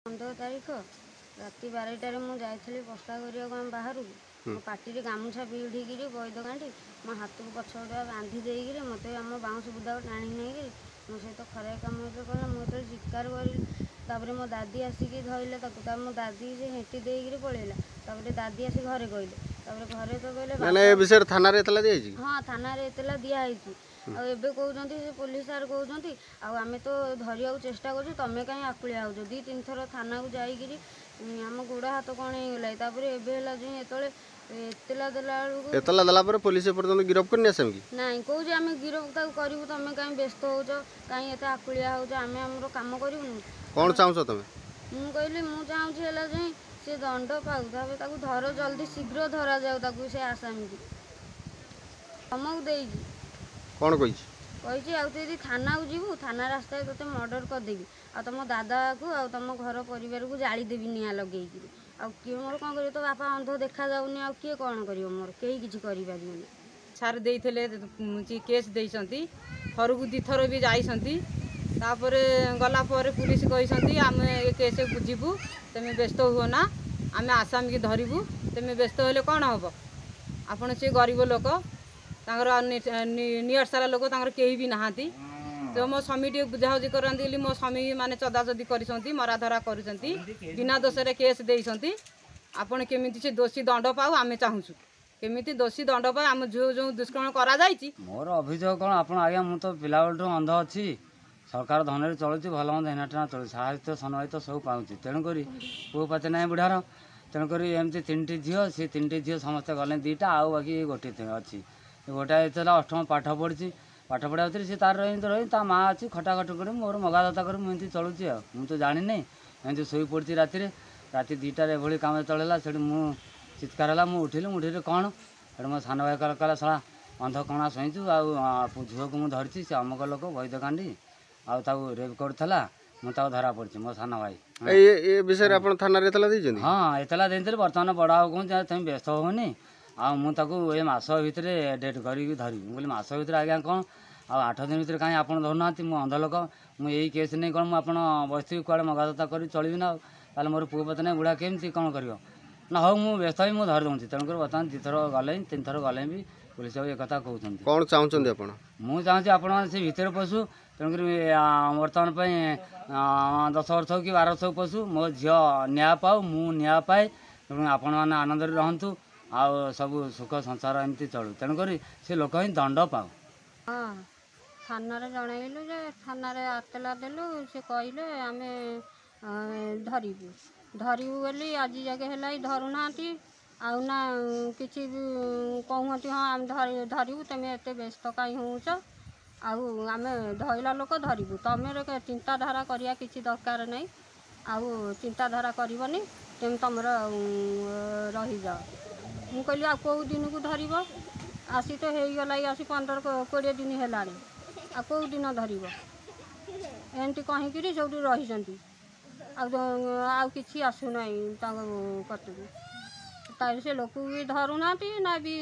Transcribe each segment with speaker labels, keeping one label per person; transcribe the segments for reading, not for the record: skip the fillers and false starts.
Speaker 1: 15 तारीख राति 12टार मुझे पस्ता कर बाहर मो पार्टी गामुछा पीढ़ी बैद कांडी मो हाथ को पछुआ बांधी देकर मत आम बाउंस बुदा टाणी नहीं मो सहित खराब कम कला मुझे चित्कार कर मो दादी आसिक धरले मो दादी से हेटी देकर पलैला दादी आसी घरे कहले घरे तो कहले
Speaker 2: थाना
Speaker 1: हाँ थाना एतला दिखाई आबे कहते पुलिस सार कहते आम तो धरिया चेष्टा कर तुम कहीं आकुलिया हो 2-3 थर थाना को जाकि आम गोड़ हाथ कण होगा
Speaker 2: एतला देला पुलिस गिरफ करनी
Speaker 1: नाई कौन आम गिरफ करूँ तुम कहीं व्यस्त हो कहीं एत आकुलिया हो आम आम कम करूँ
Speaker 2: कौन चाहो तुम
Speaker 1: मुझे कहली मुझे सी दंड पाऊ धर जल्दी शीघ्र धरा जाऊ से आसामी धमक देगी
Speaker 2: कौन
Speaker 1: कही थाना को जीवु थाना रास्ता तो मर्डर करदेवी आ तुम दादा को आ तुम घर परिवार को जाली देवी निआ लगे किए मोर कौन कर तो बापा अंध देखा जाऊनी आ किए कौन कर मोर कहीं किसी कर
Speaker 3: सार देते केस देती थर को 2 थर भी जाइंट गला पुलिस कहते आम ए केस बुझीबू तुम व्यस्त हुओ ना आम आसामी की धरबू तुम व्यस्त हेले कौन हम आपण सी गरीब लोक नियर सारा लोक कहीं भी नहांती तो मो स्वामी टे बुझाबुझी करती मो स्वामी माने चदाचदी कर मराधरा कर बिना दोषे केस देती आपण केमी से दोषी दंड पाऊ आम चाहूँ केमी दोषी दंड पाऊ आम जो जो दुष्कर्म करा
Speaker 4: मोर अभियोग कौन आप आज्ञा मुझे तो पिला बेलू अंध अच्छी सरकार धन चलुची भल मंद हेनाटेना चलु साहित्य सनहित सब पाँच तेणुक पु पाते ना बुढ़ार तेणुक एमती 3टी झील सी 3टी झील समस्ते गले 2टा आउ बाकी गोटे अच्छी गोटाए 8म पाठ पढ़ी पाठ पढ़ा सी तार रही ता माँ अच्छी खटाखट कर मोर मगादता कर मुझे चलुची आ तो जानी एमती शोई पड़ी राति 2टार एभली कम चलला से चित्कार है मुझे उठिली कौन से मो सान भाई कहला साला अंध कणा शोचु झील को मुझे धरती से अमुक लोक बैद कांडी आउ रेप करता मुझे धरा पड़ी मो सान भाई
Speaker 2: विषय थाना
Speaker 4: हाँ एतला देते बर्तमान बड़ा कहूँ तुम व्यस्त होनी ये मास भितर डेट करी धरी बोले मास भितर आज्ञा कौन 8 दिन भितर कहीं आप धरना मुझे अंध लोक मुझे केस नहीं कौन मुझे बस कड़े मगादता कर चलि ना ताल मोर पुओ पत नहीं बुढ़ा केमती कौन कर ना हो मुझे व्यस्त ही मुझे धरी दूँगी तेणुकर बर्तमान 2 थर गले 3 थर गले भी पुलिस एक कथा कहते
Speaker 2: कौन चाहते
Speaker 4: मुझे चाहूँगी आप भितर पशु तेणुकर बर्तमान 10 वर्ष हो कि 12 वर्ष पशु मो झील न्याय पाऊ मु न्याय पाए तेणु आपण मैंने आनंद रहतु आ सब सुख संसार एमती चलू तेणुक से लोक ही दंड पाऊ
Speaker 1: हाँ थाना जनइलु थाना आतला देलु से कहले आम धरबू बोली आज जगह है धरुना आउना किसी कहते हाँ आम धरबू तुम एत व्यस्त कहीं होच आम धरला लोक धरबू तुम चिंताधारा करिया किसी दरकार नहीं आउ चिंताधारा करनी तुम तुम रही जाओ मु कहली आ कौ दिन को धरब आसी तो हो गला आसी 15-20 दिन है आ कौ दिन धरब एमती कहीकि सब रही कि आसुना कतु से लोक भी धरुना ना भी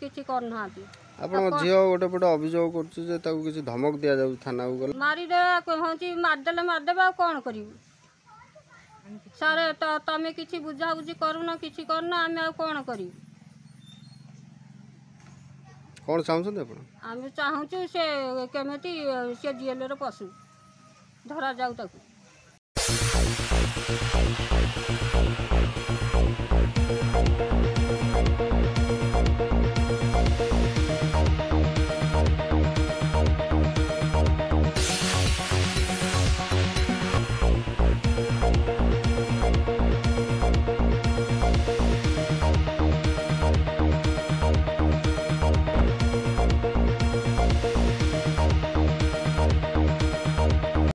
Speaker 1: किसी करना
Speaker 2: आप झील गोटे पटे अभियोग कर धमक दि जाऊ थाना को
Speaker 1: मारिदे कहती मारिदेले मारिदेवे कौन करूँ सारे तुम किसी बुझाबुझी करूना किसी करना आम कौन करी
Speaker 2: कौन चाहते
Speaker 1: आम चाहूँ से केमी से जेल पशु धरा जाऊ ताकू।